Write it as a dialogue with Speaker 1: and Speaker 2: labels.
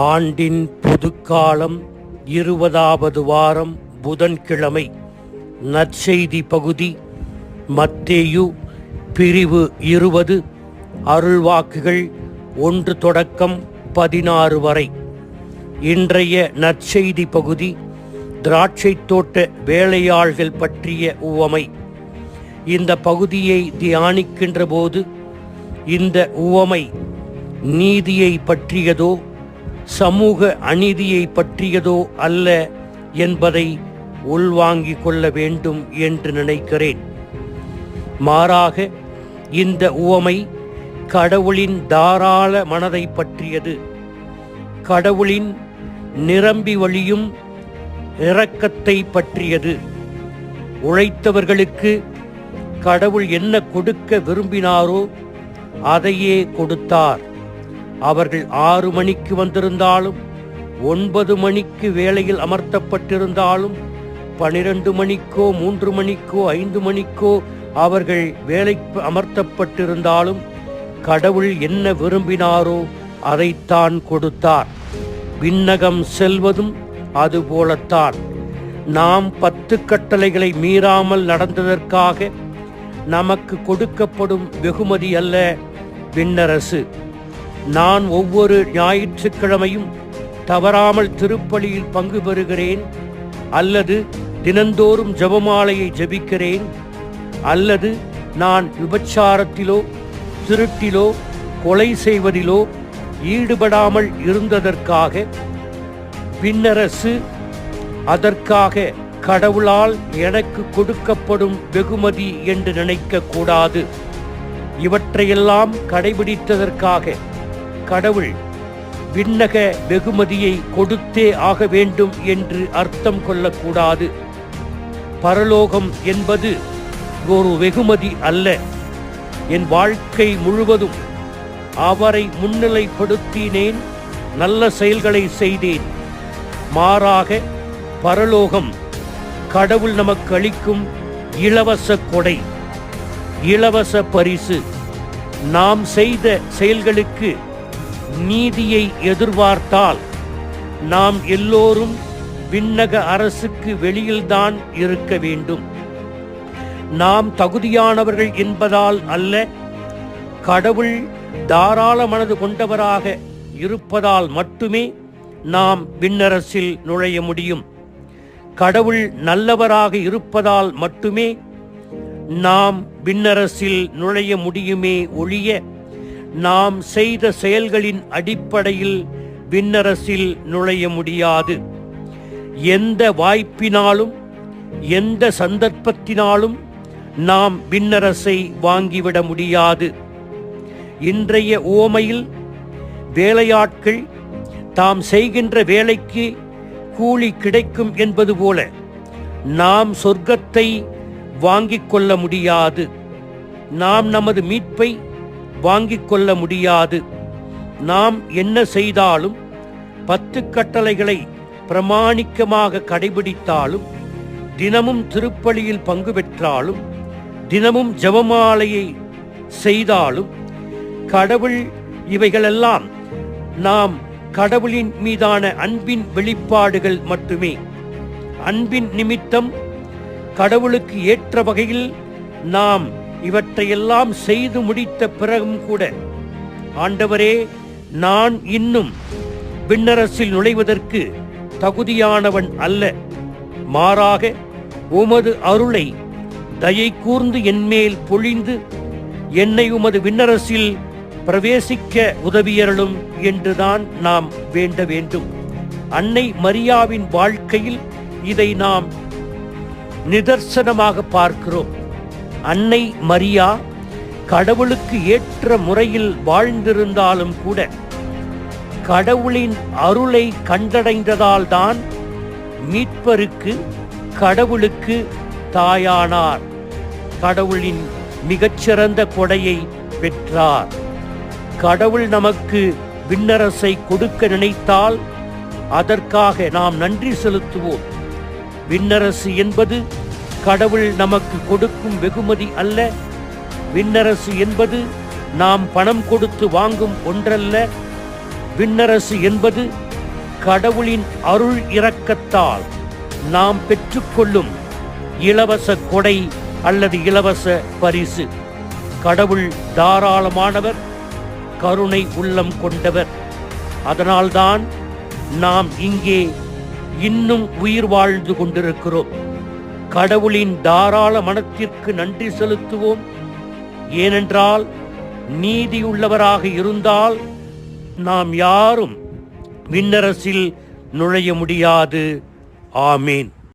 Speaker 1: ஆண்டின் புதுக்காலம் 20வது வாரம் புதன்கிழமை. நற்செய்தி பகுதி மத்தேயு பிரிவு 20 அருள்வாக்குகள் 1 தொடக்கம் 16 வரை. இன்றைய நற்செய்தி பகுதி திராட்சைத் தோட்ட வேலையாள்கள் பற்றிய உவமை. இந்த பகுதியை தியானிக்கின்ற போது இந்த உவமை நீதியை பற்றியதோ சமூக அநீதியை பற்றியதோ அல்ல என்பதை உள்வாங்கிக் கொள்ள வேண்டும் என்று நினைக்கிறேன். மாறாக இந்த உவமை கடவுளின் தாராள மனதை பற்றியது. கடவுளின் நிரம்பி வழியும் இரக்கத்தை பற்றியது. உழைத்தவர்களுக்கு கடவுள் என்ன கொடுக்க விரும்பினாரோ அதையே கொடுத்தார். அவர்கள் 6 மணிக்கு வந்திருந்தாலும் 9 மணிக்கு வேலையில் அமர்த்தப்பட்டிருந்தாலும் 12 மணிக்கோ 3 மணிக்கோ 5 மணிக்கோ அவர்கள் வேலைக்கு அமர்த்தப்பட்டிருந்தாலும் கடவுள் என்ன விரும்பினாரோ அதைத்தான் கொடுத்தார். விண்ணகம் செல்வதும் அதுபோலத்தான். நாம் 10 கட்டளைகளை மீறாமல் நடந்ததற்காக நமக்கு கொடுக்கப்படும் வெகுமதி அல்ல விண்ணரசு. நான் ஒவ்வொரு ஞாயிற்றுக்கிழமையும் தவறாமல் திருப்பலியில் பங்கு பெறுகிறேன், அல்லது தினந்தோறும் ஜெபமாலையை ஜெபிக்கிறேன், அல்லது நான் விபச்சாரத்திலோ திருட்டிலோ கொலை செய்வதிலோ ஈடுபடாமல் இருந்ததற்காக விண்ணரசு அதற்காக கடவுளால் எனக்கு கொடுக்கப்படும் வெகுமதி என்று நினைக்கக்கூடாது. இவற்றையெல்லாம் கடைபிடித்ததற்காக கடவுள் விண்ணக வெகுமதியை கொடுத்தே ஆக வேண்டும் என்று அர்த்தம் கொள்ளக்கூடாது. பரலோகம் என்பது ஒரு வெகுமதி அல்ல. என் வாழ்க்கை முழுவதும் அவரை முன்னிலைப்படுத்தினேன், நல்ல செயல்களை செய்தேன். மாறாக பரலோகம் கடவுள் நமக்கு அளிக்கும் இலவச கொடை, இலவச பரிசு. நாம் செய்த செயல்களுக்கு நீதியை எதிர்பார்த்தால் நாம் எல்லோரும் விண்ணக அரசுக்கு வெளியில்தான் இருக்க வேண்டும். நாம் தகுதியானவர்கள் என்பதால் அல்ல, கடவுள் தாராள மனது கொண்டவராக இருப்பதால் மட்டுமே நாம் விண்ணரசில் நுழைய முடியும். கடவுள் நல்லவராக இருப்பதால் மட்டுமே நாம் விண்ணரசில் நுழைய முடியுமே ஒழிய நாம் செய்த செயல்களின் அடிப்படையில் விண்ணரசில் நுழைய முடியாது. எந்த வாய்ப்பினாலும் எந்த சந்தர்ப்பத்தினாலும் நாம் விண்ணரசை வாங்கிவிட முடியாது. இன்றைய உவமையில் வேலையாட்கள் தாம் செய்கின்ற வேலைக்கு கூலி கிடைக்கும் என்பது போல நாம் சொர்க்கத்தை வாங்கிக் கொள்ள முடியாது. நாம் நமது மீட்பை வாங்கிக் கொள்ள முடியாது. நாம் என்ன செய்தாலும் 10 கட்டளைகளை பிரமாணிக்கமாக கடைபிடித்தாலும், தினமும் திருப்பலியில் பங்கு பெற்றாலும், தினமும் ஜெபமாலையை செய்தாலும், கடவுள் இவைகளெல்லாம் நாம் கடவுளின் மீதான அன்பின் வெளிப்பாடுகள் மட்டுமே. அன்பின் நிமித்தம் கடவுளுக்கு ஏற்ற வகையில் நாம் இவற்றையெல்லாம் செய்து முடித்த பிறகும் கூட, ஆண்டவரே, நான் இன்னும் விண்ணரசில் நுழைவதற்கு தகுதியானவன் அல்ல, மாறாக உமது அருளை தயை கூர்ந்து என்மேல் பொழிந்து என்னை உமது விண்ணரசில் பிரவேசிக்க உதவியருளும் என்றுதான் நாம் வேண்ட வேண்டும். அன்னை மரியாவின் வாழ்க்கையில் இதை நாம் நிதர்சனமாக பார்க்கிறோம். அன்னை மரியா கடவுளுக்கு ஏற்ற முறையில் வாழ்ந்திருந்தாலும் கூட கடவுளின் அருளை கண்டடைந்ததால் தான் மீட்பருக்கு கடவுளுக்கு தாயானார். கடவுளின் மிகச்சிறந்த கொடையை பெற்றார். கடவுள் நமக்கு விண்ணரசை கொடுக்க நினைத்தால் அதற்காக நாம் நன்றி செலுத்துவோம். விண்ணரசு என்பது கடவுள் நமக்கு கொடுக்கும் வெகுமதி அல்ல. விண்ணரசு என்பது நாம் பணம் கொடுத்து வாங்கும் ஒன்றல்ல. விண்ணரசு என்பது கடவுளின் அருள் இரக்கத்தால் நாம் பெற்றுக்கொள்ளும் இலவச கொடை அல்லது இலவச பரிசு. கடவுள் தாராளமானவர், கருணை உள்ளம் கொண்டவர். அதனால்தான் நாம் இங்கே இன்னும் உயிர் வாழ்ந்து கொண்டிருக்கிறோம். கடவுளின் தாராள மனத்திற்கு நன்றி செலுத்துவோம். ஏனென்றால் நீதியுள்ளவராக இருந்தால் நாம் யாரும் விண்ணரசில் நுழைய முடியாது. ஆமேன்.